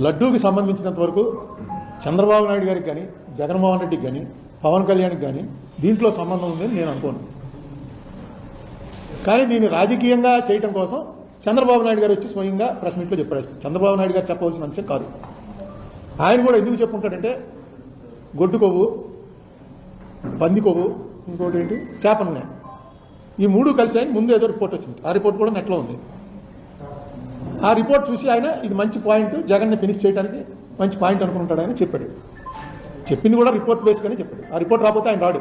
లడ్డూకి సంబంధించినంత వరకు చంద్రబాబు నాయుడు గారికి కానీ జగన్మోహన్ రెడ్డికి కానీ పవన్ కళ్యాణ్కి కానీ దీంట్లో సంబంధం ఉందని నేను అనుకోను. కానీ దీన్ని రాజకీయంగా చేయడం కోసం చంద్రబాబు నాయుడు గారు వచ్చి స్వయంగా ప్రెస్ మీట్లో చెప్పారు. చంద్రబాబు నాయుడు గారు చెప్పవలసిన అంశం కాదు. ఆయన కూడా ఎందుకు చెప్పుకుంటాడంటే గొడ్డు కొవ్వు, పంది కొవ్వు, ఇంకోటి ఏంటి చేప నూనె, ఈ మూడు కలిసి ఆయన ముందు ఏదో రిపోర్ట్ వచ్చింది. ఆ రిపోర్ట్ కూడా నెట్లో ఉంది. ఆ రిపోర్ట్ చూసి ఆయన ఇది మంచి పాయింట్, జగన్ని ఫినిష్ చేయడానికి మంచి పాయింట్ అనుకుంటాడు ఆయన చెప్పాడు. చెప్పింది కూడా రిపోర్ట్ వేసుకొని చెప్పాడు. ఆ రిపోర్ట్ రాకపోతే ఆయన రాడు.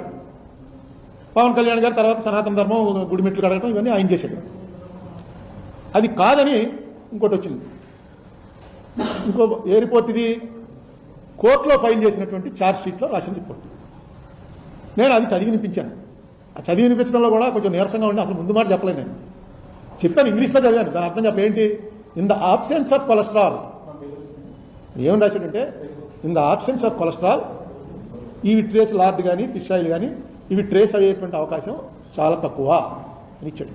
పవన్ కళ్యాణ్ గారు తర్వాత సనాతన ధర్మం, గుడిమెట్లు కడగడం ఇవన్నీ ఆయన చేశాడు. అది కాదని ఇంకోటి వచ్చింది. ఇంకో ఏ రిపోర్ట్ ఇది? కోర్టులో ఫైల్ చేసినటువంటి ఛార్జ్ షీట్లో రాసిన రిపోర్ట్. నేను అది చదివి వినిపించాను. ఆ చదివి వినిపించడంలో కూడా కొంచెం నీరసంగా ఉండి అసలు ముందు మాట చెప్పలేదు. నేను చెప్పాను, ఇంగ్లీష్లో చదివాను. దాని అర్థం చెప్పేంటి? In the absence of cholesterol, ఏమని రాశాడంటే in the absence of cholesterol ఇవి ట్రేస్ లార్డ్ కానీ ఫిష్ ఆయిల్ కానీ ఇవి ట్రేస్ అయ్యేటువంటి అవకాశం చాలా తక్కువ అని ఇచ్చాడు.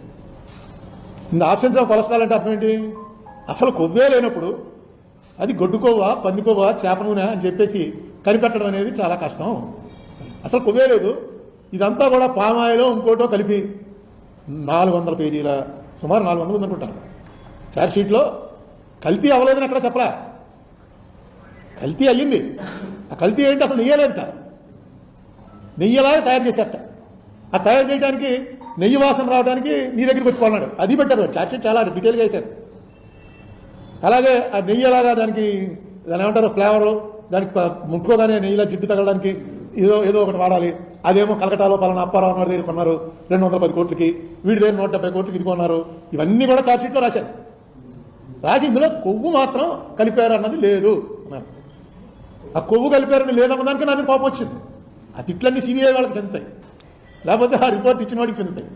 In the absence of cholesterol అంటే అర్థం ఏంటి? అసలు కొవ్వే లేనప్పుడు అది గొడ్డుకోవా, పందికోవా, చేప నూనె అని చెప్పేసి కనిపెట్టడం అనేది చాలా కష్టం. అసలు కొవ్వే లేదు. ఇదంతా కూడా పామాయిలో ఇంకోటో కలిపి 400 పేజీల, సుమారు 400 ఉందనుకుంటాను ఛార్జ్ షీట్లో. కల్తీ అవ్వలేదని అక్కడ చెప్పలే, కల్తీ అయ్యింది. ఆ కల్తీ ఏంటి? అసలు నెయ్యలేదట, నెయ్యలాగా తయారు చేసేట. ఆ తయారు చేయడానికి నెయ్యి వాసన రావడానికి నీ దగ్గరికి వచ్చుకోన్నాడు. అది పెట్టారు ఛార్జ్ షీట్, చాలా డీటెయిల్గా వేశారు. అలాగే ఆ నెయ్యి ఎలాగా దానికి దాని ఏమంటారు ఫ్లేవరు, దానికి ముట్టుకోగానే నెయ్యిలా జిడ్డు తగలడానికి ఏదో ఒకటి వాడాలి. అదేమో కలకటాలో పలానా అప్పారావు వాడి దగ్గర కొన్నారు 210 కోట్లకి, వీడి దగ్గర 170 కోట్లకి ఇది కొన్నారు. ఇవన్నీ కూడా ఛార్జ్ షీట్లో రాశారు. రాసి ఇందులో కొవ్వు మాత్రం కలిపారు అన్నది లేదు అన్నారు. ఆ కొవ్వు కలిపారని లేదన్నదానికి నాకు కోపం వచ్చింది. ఆ తిట్లన్నీ సిబిఐ వాళ్ళకి చెందుతాయి, లేకపోతే ఆ రిపోర్ట్ ఇచ్చిన వాడికి చెందుతాయి.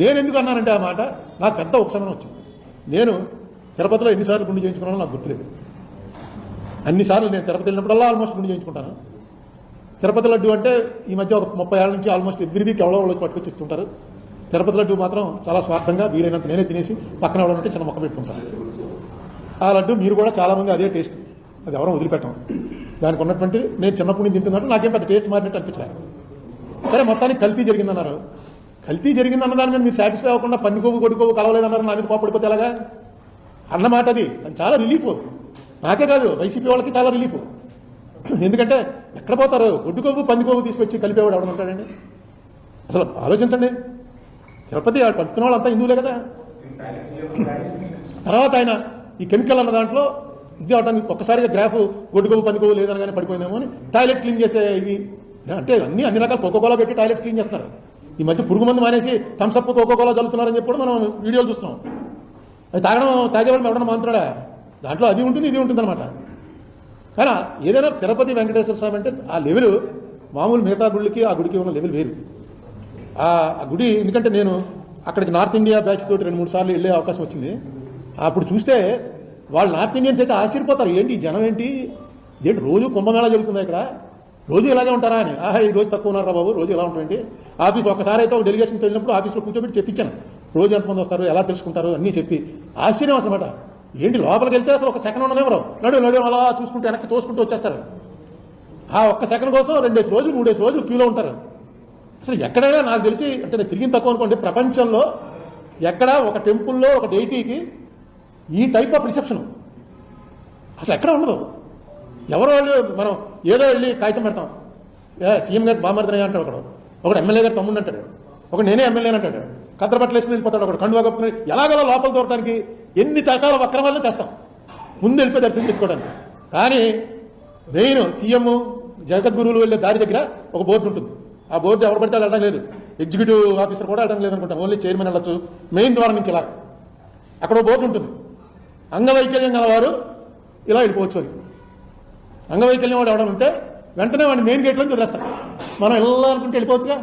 నేను ఎందుకు అన్నానంటే ఆ మాట నాకు పెద్ద ఉపశమనం వచ్చింది. నేను తిరుపతిలో ఎన్నిసార్లు గుండు చేయించుకున్నానో నాకు గుర్తులేదు. అన్నిసార్లు నేను తిరుపతి వెళ్ళినప్పుడల్లా ఆల్మోస్ట్ గుండు చేయించుకుంటాను. తిరుపతి లడ్డు అంటే ఈ మధ్య ఒక 30 ఏళ్ళ నుంచి ఆల్మోస్ట్ ఎవ్రీ వీక్ ఎవరో వాళ్ళకి పట్టుకొచ్చి ఇస్తుంటారు. తిరుపతి లడ్డు మాత్రం చాలా స్వార్థంగా వీలైనంత నేనే తినేసి పక్కన ఎవడంటే చిన్న మొక్క పెడుతుంటాను. ఆ లడ్డు మీరు కూడా చాలామంది అదే టేస్ట్, అది ఎవరో వదిలిపెట్టం. దానికి ఉన్నటువంటి నేను చిన్నప్పుడు నుంచి తింటున్నట్టు నాకేం పెద్ద టేస్ట్ మారినట్టు అనిపించలేదు. సరే, మొత్తానికి కల్తీ జరిగిందన్నారు. కల్తీ జరిగిందన్న దాని మీద మీరు సాటిస్ఫై అవ్వకుండా పందికోవు గొడుకోవు కలవలేదన్నారు. నా మీద కోపడిపోతే ఎలాగా అన్నమాట. అది చాలా రిలీఫ్. నాకే కాదు, వైసీపీ వాళ్ళకి చాలా రిలీఫ్. ఎందుకంటే ఎక్కడ పోతారు? గొడ్డుకోవు పందికోవు తీసుకొచ్చి కలిపేవాడు ఎవడ ఉంటాడండి? అసలు ఆలోచించండి. తిరుపతి పంచుతున్న వాళ్ళంతా హిందువులే కదా. తర్వాత ఆయన ఈ కెమికల్ అన్న దాంట్లో ఇది అవడానికి ఒక్కసారిగా గ్రాఫ్ గొడ్డుకోవు పందికోవు లేదనగానే పడిపోయిందేమో అని టాయిలెట్ క్లీన్ చేసే ఇవి అంటే అన్ని రకాల కోకోకోలా పెట్టి టాయిలెట్ క్లీన్ చేస్తున్నారు. ఈ మధ్య పురుగు మందు మానేసి థమ్సప్ కోకోకోలా చల్లుతున్నారని చెప్పి కూడా మనం వీడియోలు చూస్తున్నాం. అది తాగేవాళ్ళు ఎవడన్నా మానుతున్నాడా? దాంట్లో అది ఉంటుంది ఇది ఉంటుంది అనమాట. కానీ ఏదైనా తిరుపతి వెంకటేశ్వర స్వామి అంటే ఆ లెవెల్ మామూలు మిగతా గుడికి ఆ గుడికి ఉన్న లెవెల్ వేరు. ఆ గుడి ఎందుకంటే నేను అక్కడికి నార్త్ ఇండియా బ్యాచ్ తోటి 2-3 సార్లు వెళ్ళే అవకాశం వచ్చింది. అప్పుడు చూస్తే వాళ్ళు నార్త్ ఇండియన్స్ అయితే ఆశ్చర్యపోతారు. ఏంటి జనం ఏంటి రోజు కుంభమేళా జరుగుతుంది ఇక్కడ, రోజు ఇలాగే ఉంటారా అని. ఈ రోజు తక్కువ ఉన్నారా బాబు, రోజు ఎలా ఉంటుంది ఆఫీస్. ఒకసారి అయితే ఒక డెలిగేషన్కి వెళ్ళినప్పుడు ఆఫీస్లో కూర్చోబెట్టి చెప్పించాను, రోజు ఎంతమంది వస్తారు, ఎలా తెలుసుకుంటారు అన్నీ చెప్పి. ఆశ్చర్యం అసలు. ఏంటి లోపలికి వెళ్తే అసలు ఒక సెకండ్ ఉండనేవరు, నడు అలా చూసుకుంటూ వెనక్కి తోసుకుంటూ వచ్చేస్తారు. ఆ ఒక్క సెకండ్ కోసం 2 రోజులు 3 రోజులు క్యూలో ఉంటారు. అసలు ఎక్కడైనా నాకు తెలిసి అంటే నేను తిరిగి తక్కువ అనుకోండి, ప్రపంచంలో ఎక్కడ ఒక టెంపుల్లో ఒక డైటీకి ఈ టైప్ ఆఫ్ రిసెప్షన్ అసలు ఎక్కడ ఉండదు. ఎవరో వాళ్ళు మనం ఏదో వెళ్ళి కాగితం పెడతాం, సీఎం గారు బామర్దనయ్య అంటాడు ఒకడు ఎమ్మెల్యే గారు తమ్ముడు అంటాడు, ఒకడు నేనే ఎమ్మెల్యే అంటాడు, కద్దరు బట్టలు వేసుకుని వెళ్ళిపోతాడు, ఒకడు కండువా కప్పుకుని ఎలాగలా లోపల దూరడానికి ఎన్ని రకాల వక్రమాలను చేస్తాం ముందు వెళ్ళిపోయి దర్శనం చేసుకోవడానికి. కానీ మెయిన్ సీఎం జగద్గురువులు వెళ్ళే దారి దగ్గర ఒక బోర్డు ఉంటుంది. ఆ బోర్డు ఎవరు పడితే వెళ్ళడం లేదు, ఎగ్జిక్యూటివ్ ఆఫీసర్ కూడా వెళ్ళడం లేదనుకుంటాం, ఓన్లీ చైర్మన్ వెళ్ళొచ్చు మెయిన్ ద్వారం నుంచి. ఇలా అక్కడ బోర్డు ఉంటుంది, అంగవైకల్యం గలవారు ఇలా వెళ్ళిపోవచ్చు అని. అంగవైకల్యం వాడు ఎవడం ఉంటే వెంటనే వాడిని మెయిన్ గేట్లో వదిలేస్తాడు. మనం వెళ్ళాలనుకుంటే వెళ్ళిపోవచ్చుగా,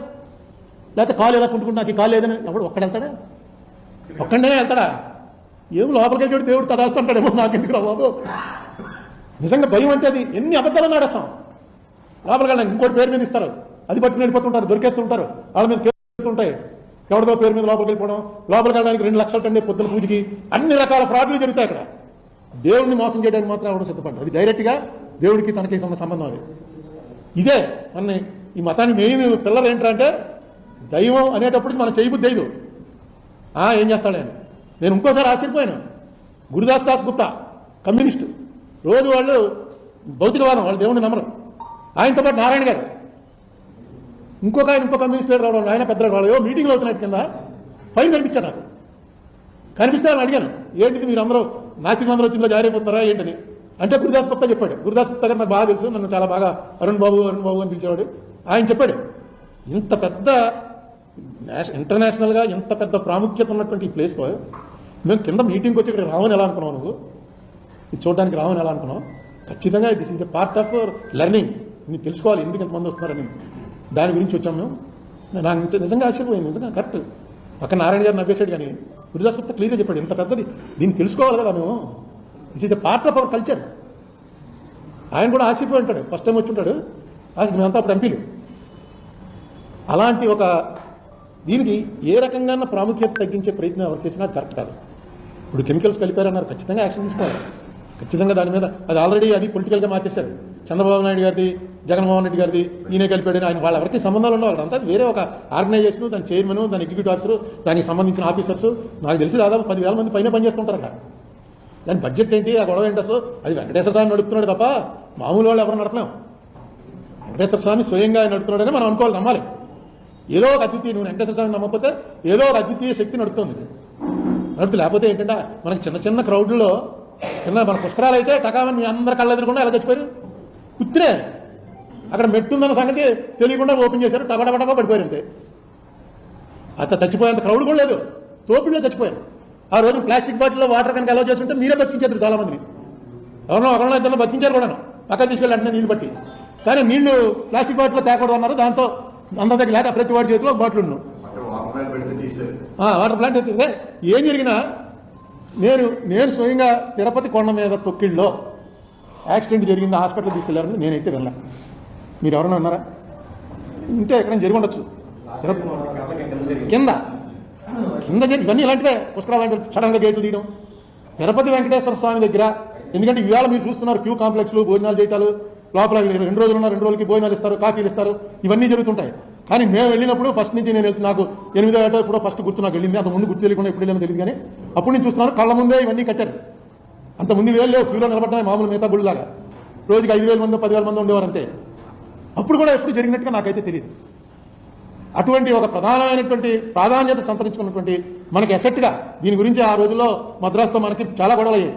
లేకపోతే కాలు ఎలా కుంటుకుంటే నాకు ఈ కాలు లేదని ఎవడు ఒక్కడ వెళ్తాడా? ఒక్కడనే వెళ్తాడా? ఏం లోపలికి వెళ్ళి దేవుడు తదాస్తుంటాడేమో నాకు ఎందుకు రా బాబు. నిజంగా భయం అంటే అది ఎన్ని అబద్ధాలను ఆడేస్తాం. లోపలికి వెళ్ళడానికి ఇంకోటి పేరు మీద ఇస్తారు, అది పట్టుకుని వెళ్ళిపోతుంటారు, దొరికేస్తుంటారు, వాళ్ళ మీద కేసులుంటాయి. ఎవరిదో పేరు మీద లోపలికి వెళ్ళిపోవడం, లోపలికి వెళ్ళడానికి 2 లక్షలు టండే పొద్దున పూజకి, అన్ని రకాల ఫ్రాడ్లు జరుగుతాయి అక్కడ. దేవుడిని మోసం చేయడానికి మాత్రం ఎవరు సిద్ధపడ్డారు. అది డైరెక్ట్గా దేవుడికి తనకి ఉన్న సంబంధం. అది ఇదే మన ఈ మతాన్ని మెయిన్ పిల్లలు ఏంటంటే దైవం అనేటప్పటికి మనం చేయబుద్ధి దైవం ఏం చేస్తాడని. నేను ఇంకోసారి ఆశ్చర్యపోయాను. గురుదాస్ దాస్ గుప్తా కమ్యూనిస్టు, రోజు వాళ్ళు భౌతికవాదం, వాళ్ళు దేవుడిని నమ్మరు. ఆయనతో పాటు నారాయణ గారు, ఇంకొక ఆయన ఇంకో కమ్యూనిస్ట్ లీడర్ రావడం, ఆయన పెద్ద వాళ్ళు మీటింగ్లో అవుతున్నట్టు కింద పైన కనిపించారు. నాకు కనిపిస్తే అని అడిగాను, ఏంటిది మీరు అందరూ నాస్తికులందరూ వచ్చిందో జారైపోతున్నారా ఏంటని. అంటే గురుదాస్ గుప్తా చెప్పాడు. గురుదాస్ గుప్తా గారు నాకు బాగా తెలుసు, నన్ను చాలా బాగా అరుణ్ బాబు అని పిలిచేవాడు. ఆయన చెప్పాడు, ఇంత పెద్ద ఇంటర్నేషనల్గా ఇంత పెద్ద ప్రాముఖ్యత ఉన్నటువంటి ఈ ప్లేస్లో మేము కింద మీటింగ్కి వచ్చి ఇక్కడ రావని ఎలా అనుకున్నావు, నువ్వు ఇది చూడడానికి రావని ఎలా అనుకున్నావు. ఖచ్చితంగా this is the part of learning, నీకు తెలుసుకోవాలి ఎందుకు ఎంతమంది వస్తున్నారని. దాని గురించి వచ్చాము మేము. నాకు నిజంగా ఆశ్చర్యపోయింది, నిజంగా కరెక్ట్. పక్కన నారాయణ గారు నవ్వేశాడు, కానీ గురుదాస్ గుప్తా క్లియర్గా చెప్పాడు, ఇంత పెద్దది దీన్ని తెలుసుకోవాలి కదా మేము, this is the part of our culture. ఆయన కూడా ఆశ్చర్యపోయి ఉంటాడు, ఫస్ట్ టైం వచ్చి ఉంటాడు. మేమంతా అప్పుడు ఎంపీలు. అలాంటి ఒక దీనికి ఏ రకంగా ప్రాముఖ్యత తగ్గించే ప్రయత్నం ఎవరు చేసినా కరెక్ట్ కాదు. ఇప్పుడు కెమికల్స్ కలిపారన్నారు, ఖచ్చితంగా యాక్షన్ తీసుకోవాలి. ఖచ్చితంగా దాని మీద అది ఆల్రెడీ అది పొలిటికల్గా మార్చేశారు. చంద్రబాబు నాయుడు గారిది, జగన్మోహన్ రెడ్డి గారిది, ఈయన కలిపాడని ఆయన వాళ్ళ ఎవరికి సంబంధాలు ఉండవు. అంతా వేరే ఒక ఆర్గనైజేషన్, దాని చైర్మన్, దాని ఎగ్జిక్యూటివ్ ఆఫీసర్, దానికి సంబంధించిన ఆఫీసర్స్, నాకు తెలిసి దాదాపు 10,000 మంది పైన పనిచేస్తుంటారట. దాని బడ్జెట్ ఏంటి, ఆ గొడవ ఏంటి అసలు? అది వెంకటేశ్వర స్వామి నడుపుతున్నాడు తప్ప మామూలు వాళ్ళు ఎవరు నడపలేం. వెంకటేశ్వర స్వామి స్వయంగా నడుపుతున్నాడని మనం అనుకోవాలి, నమ్మాలి. ఏదో ఒక అద్వితీయ, నువ్వు వెంకటేశ్వర స్వామి నమ్మకపోతే ఏదో ఒక అద్వితీయ శక్తి నడుపుతుంది. లేకపోతే ఏంటంటే మనకి చిన్న చిన్న క్రౌడ్లో చిన్న మన పుష్కరాలు అయితే టకామని మీ అందరి కళ్ళు ఎదురకుండా ఎలా చచ్చిపోయారు. కుత్తిరే అక్కడ మెట్టుందన్న సంగతి తెలియకుండా ఓపెన్ చేశారు, టబటబటబా పడిపోయారు అంతే. అంత చచ్చిపోయేంత క్రౌడ్ కూడా లేదు, తోపిడిలో చచ్చిపోయారు. ఆ రోజు ప్లాస్టిక్ బాటిల్లో వాటర్ కనుక అలౌ చేస్తుంటే మీరే బతికించారు చాలా మందిని. ఎవరినో ఇద్దరు బతికించారు కూడా, పక్కన తీసుకెళ్ళి అంటే నీళ్ళు పట్టి. కానీ నీళ్లు ప్లాస్టిక్ బాటిల్లో తేకూడదు అన్నారు. దాంతో అందరి దగ్గర లేక ప్రతి వాడి చేతిలో బాటిల్ ఉన్నాను. వాటర్ ప్లాంట్ ఎత్తితే ఏం జరిగినా నేను స్వయంగా తిరుపతి కొండ మీద తొక్కిళ్ళలో యాక్సిడెంట్ జరిగింది, హాస్పిటల్ తీసుకెళ్లారని నేనైతే వెళ్ళా. మీరు ఎవరైనా ఉన్నారా? ఇంటే ఎక్కడైనా జరిగి ఉండొచ్చు. కింద ఇవన్నీ ఇలాంటివే పుష్కరాలు సడన్గా గేట్లు తీయడం. తిరుపతి వెంకటేశ్వర స్వామి దగ్గర, ఎందుకంటే ఇవాళ మీరు చూస్తున్నారు క్యూ కాంప్లెక్స్లు, భోజనాలు చేయటాలు, లోపల 2 రోజులు ఉన్నారు, 2 రోజులకి భోజనాలు ఇస్తారు, కాఫీలు ఇస్తారు, ఇవన్నీ జరుగుతుంటాయి. కానీ మేము వెళ్ళినప్పుడు ఫస్ట్ నుంచి నేను వెళ్తున్నా, నాకు 8వ ఏటో ఇప్పుడు ఫస్ట్ గుర్తు నాకు వెళ్ళింది. అంత ముందు గుర్తు తెలియకుండా ఎప్పుడు వెళ్ళామో తెలియదు. కానీ అప్పుడు నేను చూస్తున్నాను కళ్ళ ముందే ఇవన్నీ కట్టారు. అంత ముందు వేలు లేవు, క్యూలో నిలబడ్డా మామూలు మిగతా గుళ్ళలాగా రోజుకి 5,000 మంది 10,000 మంది ఉండేవారు అంతే. అప్పుడు కూడా ఎప్పుడు జరిగినట్టుగా నాకైతే తెలియదు. అటువంటి ఒక ప్రధానమైనటువంటి ప్రాధాన్యత సంతరించుకున్నటువంటి మనకి ఎసెట్గా దీని గురించి ఆ రోజుల్లో మద్రాసుతో మనకి చాలా గొడవలు అయ్యాయి.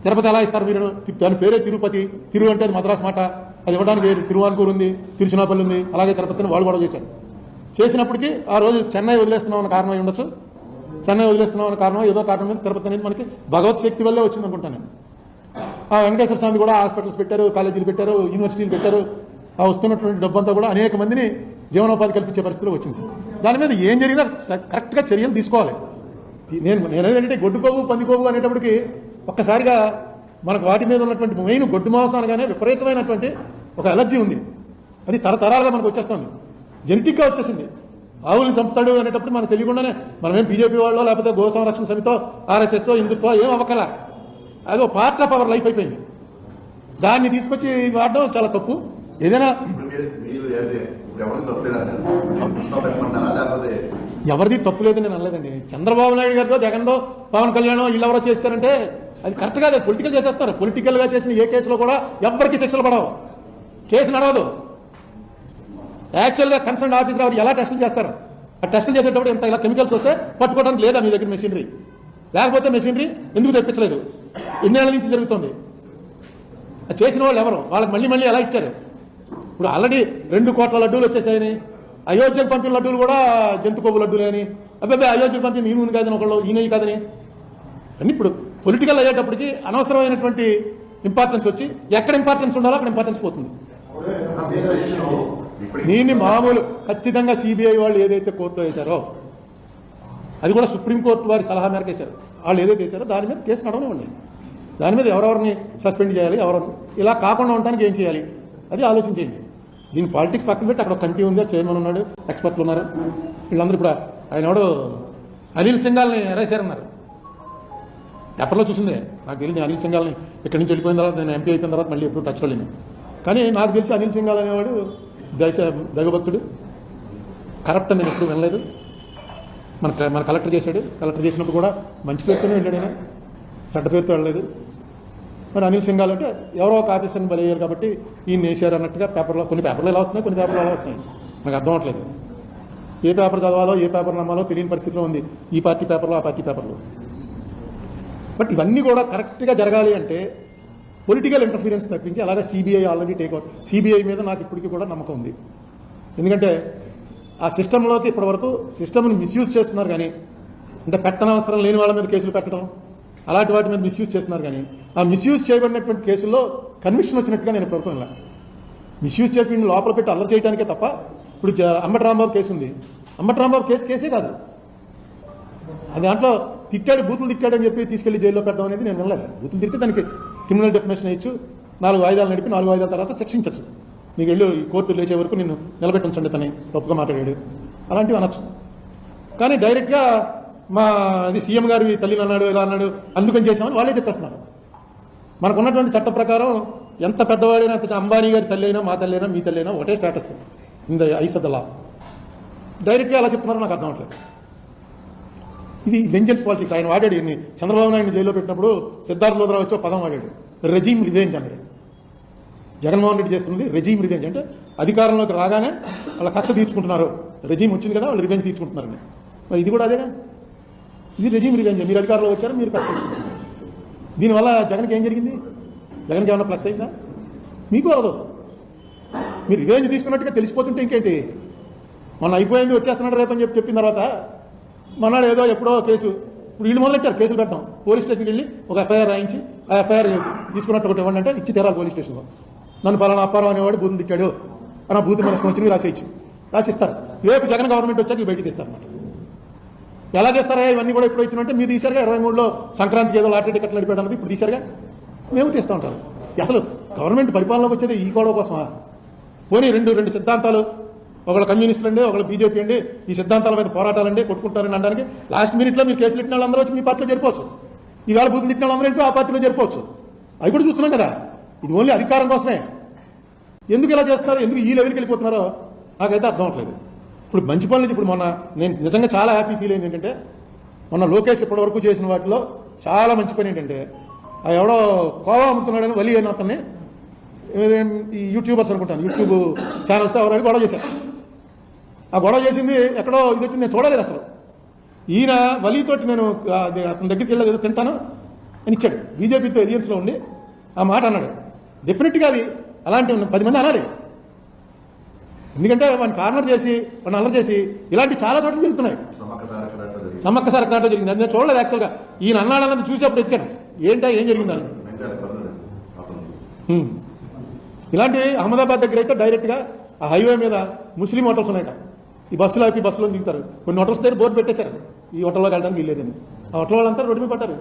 తిరుపతి ఎలా ఇస్తారు మీరు, దాని పేరే తిరుపతి, తిరు అంటే అది మద్రాసు మాట, అది ఇవ్వడానికి తిరువాన్కూరు ఉంది, తిరుచినాపల్లి ఉంది, అలాగే తిరుపతిని వాళ్ళు గొడవ చేశారు. చేసినప్పటికీ ఆ రోజు చెన్నై వదిలేస్తున్నాం అన్న కారణం ఉండొచ్చు, చెన్నై వదిలేస్తున్నాం అన్న కారణం ఏదో కారణం మీద తిరుపతి అనేది మనకి భగవత్ శక్తి వల్లే వచ్చింది అనుకుంటాను నేను. ఆ వెంకటేశ్వర స్వామి కూడా హాస్పిటల్స్ పెట్టారు, కాలేజీలు పెట్టారు, యూనివర్సిటీలు పెట్టారు. ఆ వస్తున్నటువంటి డబ్బంతా కూడా అనేక మందిని జీవనోపాధి కల్పించే పరిస్థితిలో వచ్చింది. దాని మీద ఏం జరిగినా కరెక్ట్గా చర్యలు తీసుకోవాలి. నేనేంటంటే గొడ్డుకోవు పందికోవు అనేటప్పటికి ఒక్కసారిగా మనకు వాటి మీద ఉన్నటువంటి మెయిన్ గొడ్డు మాంసం అనగానే విపరీతమైనటువంటి ఒక ఎలర్జీ ఉంది. అది తరతరాలుగా మనకు వచ్చేస్తుంది, జెనెటిక్గా వచ్చేసింది. ఆవులను చంపుతాడు అనేటప్పుడు మనకు తెలియకుండానే మనమేం బీజేపీ వాళ్ళో లేకపోతే గో సంరక్షణ సమితో ఆర్ఎస్ఎస్ హిందుత్వ ఏం అవ్వకలా, అది పార్ట్ ఆఫ్ అవర్ లైఫ్ అయిపోయింది. దాన్ని తీసుకొచ్చి వాడడం చాలా తప్పు. ఏదైనా ఎవరిది తప్పు లేదని నేను అనలేదండి. చంద్రబాబు నాయుడు గారితో, జగన్తో, పవన్ కళ్యాణ్ వీళ్ళెవరో చేశారంటే అది కరెక్ట్ కాదు, పొలిటికల్ చేసేస్తారు. పొలిటికల్గా చేసిన ఏ కేసులో కూడా ఎవరికి శిక్షలు పడవు, కేసు నడవదు. యాక్చువల్గా కన్సర్న్ ఆఫీసర్ ఎవరు ఎలా టెస్టులు చేస్తారు, ఆ టెస్టులు చేసేటప్పుడు ఎంత ఇలా కెమికల్స్ వస్తే పట్టుకోవడానికి లేదా మీ దగ్గర మెషినరీ, లేకపోతే మెషినరీ ఎందుకు తెప్పించలేదు, ఎన్నేళ్ల నుంచి జరుగుతుంది. చేసిన వాళ్ళు ఎవరు, వాళ్ళకి మళ్ళీ మళ్ళీ ఎలా ఇచ్చారు. ఇప్పుడు ఆల్రెడీ 2 కోట్ల లడ్డూలు వచ్చేసాయని, అయోధ్యకు పంపిన లడ్డూలు కూడా జంతు కొవ్వు లడ్డూలే అని, అబ్బాయి అయోధ్యకు పంపిన ఈ నూనె కాదని ఒకళ్ళు, ఈ నెయ్యి కాదని. అన్నీ ఇప్పుడు పొలిటికల్ అయ్యేటప్పటికి అనవసరమైనటువంటి ఇంపార్టెన్స్ వచ్చి ఎక్కడ ఇంపార్టెన్స్ ఉండాలో అక్కడ ఇంపార్టెన్స్ పోతుంది. దీన్ని మామూలు ఖచ్చితంగా సిబిఐ వాళ్ళు ఏదైతే కోర్టులో వేశారో అది కూడా సుప్రీంకోర్టు వారి సలహా మేరకు వేశారు. వాళ్ళు ఏదైతే వేశారో దాని మీద కేసు నడవనివ్వండి. దాని మీద ఎవరెవరిని సస్పెండ్ చేయాలి, ఎవరెవరు ఇలా కాకుండా ఉండడానికి ఏం చేయాలి అది ఆలోచించేయండి. దీని పాలిటిక్స్ పక్కన పెట్టి అక్కడ ఒక కమిటీ ఉంది, చైర్మన్ ఉన్నాడు, ఎక్స్పర్ట్లు ఉన్నారు, వీళ్ళందరూ ఇప్పుడు ఆయన ఎవడు అనిల్ సింఘాల్ని అరెస్ట్ చేశారన్నారు. పేపర్లో చూసిందే. నాకు తెలియదు అనిల్ సింఘాల్ని ఇక్కడి నుంచి వెళ్ళిపోయిన తర్వాత నేను ఎంపీ అయిపోయిన తర్వాత మళ్ళీ ఎప్పుడు టచ్లో లేను. కానీ నాకు తెలిసి అనిల్ సింఘాల్ అనేవాడు దైవభక్తుడు, కరప్ట్ అని నేను ఎప్పుడు వినలేదు. మన కలెక్టర్ చేశాడు, కలెక్టర్ చేసినప్పుడు కూడా మంచి పేరుతోనే వెళ్ళాడు, ఆయన చెడ్డ పేరుతో వెళ్ళలేదు. మరి అనిల్ సింఘాల్ అంటే ఎవరో ఒక ఆఫీసర్ని బలయ్యారు కాబట్టి ఈయన వేసారు అన్నట్టుగా పేపర్లో, కొన్ని పేపర్లు ఎలా వస్తున్నాయి, కొన్ని పేపర్లు ఎలా వస్తున్నాయి నాకు అర్థం అవట్లేదు. ఏ పేపర్ చదవాలో ఏ పేపర్ నమ్మాలో తెలియని పరిస్థితిలో ఉంది ఈ పార్టీ పేపర్లో, ఆ పార్టీ పేపర్లో. బట్ ఇవన్నీ కూడా కరెక్ట్గా జరగాలి అంటే పొలిటికల్ ఇంటర్ఫీరెన్స్ తప్పించి అలాగే సిబిఐ ఆల్రెడీ టేక్అవుట్. సిబిఐ మీద నాకు ఇప్పటికీ కూడా నమ్మకం ఉంది. ఎందుకంటే ఆ సిస్టంలోకి ఇప్పటివరకు సిస్టమ్ని మిస్యూజ్ చేస్తున్నారు, కానీ అంటే పెట్టనవసరం లేని వాళ్ళ మీద కేసులు పెట్టడం అలాంటి వాటి మీద మిస్యూజ్ చేస్తున్నారు. కానీ ఆ మిస్యూజ్ చేయబడినటువంటి కేసుల్లో కన్విక్షన్ వచ్చినట్టుగా నేను ఇప్పటివరకు ఇలా మిస్యూజ్ చేసి వీడిని లోపల పెట్టి అల్లరి చేయడానికే తప్ప. ఇప్పుడు అంబటి రాంబాబు కేసు ఉంది, అంబటి రాంబాబు కేసే కాదు, అది దాంట్లో తిట్టాడు, బూతులు తిట్టాడు అని చెప్పి తీసుకెళ్లి జైల్లో పెట్టడం అనేది నేను వినలేదు. బూతులు తిరిగితే దానికి క్రిమినల్ డెఫినేషన్ ఇచ్చు, 4 వాయిదాలు నడిపి 4 వాయిదాల తర్వాత శిక్షించచ్చు. మీకు వెళ్ళు ఈ కోర్టు లేచే వరకు నిన్ను నిలబెట్టి ఉంచండి, తని తప్పుగా మాట్లాడాడు అలాంటివి అనొచ్చు. కానీ డైరెక్ట్గా మా అది సీఎం గారు తల్లిని అన్నాడు, ఇలా అన్నాడు, అందుకని చేశామని వాళ్ళే చెప్పేస్తున్నారు. మనకు ఉన్నటువంటి చట్టం ప్రకారం ఎంత పెద్దవాడైనా, అంబానీ గారి తల్లి అయినా, మా తల్లి అయినా, మీ తల్లి అయినా ఒకటే status in the eyes of the law. డైరెక్ట్గా అలా చెప్తున్నారో నాకు అర్థం అవట్లేదు. ఇది వెంజెన్స్ పాలిటిక్స్. ఆయన వాడాడు ఇన్ని. చంద్రబాబు నాయుడు జైల్లో పెట్టినప్పుడు సిద్ధార్థ లోద్రా వచ్చి పదం వాడాడు, రెజీమ్ రివెంజ్ అన్నాడు. జగన్మోహన్ రెడ్డి చేస్తుంది రెజీమ్ రివెంజ్ అంటే అధికారంలోకి రాగానే వాళ్ళ కక్ష తీర్చుకుంటున్నారు, రెజీమ్ వచ్చింది కదా వాళ్ళు రివెంజ్ తీర్చుకుంటున్నారని. మరి ఇది కూడా అదేగా, ఇది రెజీమ్ రివెంజ్. మీరు అధికారంలో వచ్చారు, మీరు కష్ట తీర్చుకుంటున్నారు. దీనివల్ల జగన్కి ఏం జరిగింది? జగన్కి ఏమన్నా ప్లస్ అయిందా? మీకు అవదు. మీరు రివెంజ్ తీసుకున్నట్టుగా తెలిసిపోతుంటే ఇంకేంటి, మొన్న అయిపోయింది వచ్చేస్తున్నాడు రేపని చెప్పిన తర్వాత మన్నాడు ఏదో ఎప్పుడో కేసు. ఇప్పుడు వీళ్ళు మొదలెట్టారు కేసులు పెట్టడం. పోలీస్ స్టేషన్కి వెళ్ళి ఒక ఎఫ్ఐఆర్ రాయించి ఆ ఎఫ్ఐఆర్ తీసుకున్నట్టు ఒకటి ఇవ్వండి అంటే ఇచ్చి తీరాలి పోలీస్ స్టేషన్లో. నన్ను పలానా అప్పారావు అనేవాడు బూతులు తిట్టాడు అని ఆ బూత్ మనసుకు వచ్చింది రాసిస్తారు. రేపు జగన్ గవర్నమెంట్ వచ్చాక బయటికి తీస్తారన్నమాట. ఎలా చేస్తారా ఇవన్నీ కూడా ఇప్పుడు ఇచ్చినట్టే మీరు తీశారుగా 23లో సంక్రాంతికి ఏదో లాటరీ టికెట్లు నడిపేయడానికి ఇప్పుడు తీశారుగా, మేము తీస్తూ ఉంటారు. అసలు గవర్నమెంట్ పరిపాలనలోకి వచ్చేది ఈ గొడవ కోసమా? పోనీ రెండు సిద్ధాంతాలు, ఒకళ్ళు కమ్యూనిస్టులు అండి, ఒకళ్ళు బీజేపీ అండి, ఈ సిద్ధాంతాల మీద పోరాటాలండి కొట్టుకుంటారని అనడానికి లాస్ట్ మినిట్లో మీరు కేసులు పెట్టిన వాళ్ళందరూ వచ్చి మీ పార్టీలో జరిపోవచ్చు, ఈవేళ బూతులు తిట్టిన వాళ్ళందరూ ఆ పార్టీలో జరిపోవచ్చు. అవి కూడా చూస్తున్నాం కదా. ఇది ఓన్లీ అధికారం కోసమే. ఎందుకు ఇలా చేస్తున్నారు, ఎందుకు ఈ లెవెల్కి వెళ్ళిపోతున్నారో నాకైతే అర్థం అవట్లేదు. ఇప్పుడు మంచి పనులు, ఇప్పుడు మొన్న నేను నిజంగా చాలా హ్యాపీ ఫీల్ అయింది ఏంటంటే, మొన్న లోకేష్ ఇప్పటివరకు చేసిన వాటిలో చాలా మంచి పని ఏంటంటే, ఆ ఎవడో కోవా అమ్ముతున్నాడని వలి అయిన అతన్ని ఈ యూట్యూబర్స్ అనుకుంటాను, యూట్యూబ్ ఛానల్స్ ఎవరైనా గొడవ చేశారు. ఆ గొడవ చేసింది ఎక్కడో ఇది వచ్చింది, నేను చూడలేదు అసలు. ఈయన వలీతోటి నేను అతని దగ్గరికి వెళ్ళేది ఏదో తింటాను అని ఇచ్చాడు. బీజేపీతో ఎలియన్స్లో ఉండి ఆ మాట అన్నాడు. డెఫినెట్గా అది అలాంటి 10 మంది అనాలి. ఎందుకంటే వాడిని కార్నర్ చేసి వాడిని అల్లరి చేసి ఇలాంటి చాలా చోట్ల జరుగుతున్నాయి. సమ్మక్క సారక్క జరిగింది, అది నేను చూడలేదు యాక్చువల్గా. ఈయన అన్నాడన్నది చూసి అప్పుడు ఎత్తికాను ఏం జరిగిందని. ఇలాంటి అహ్మదాబాద్ దగ్గర అయితే డైరెక్ట్గా ఆ హైవే మీద ముస్లిం హోటల్స్ ఉన్నాయట. ఈ బస్సులో ఆపి బస్సులో దిగుతారు. కొన్ని హోటల్స్ దగ్గర బోర్డు పెట్టేశారు, ఈ హోటల్లోకి వెళ్ళడానికి వెళ్ళలేదని. ఆ హోటల్ వాళ్ళంతా రోడ్డు మీద పట్టారు.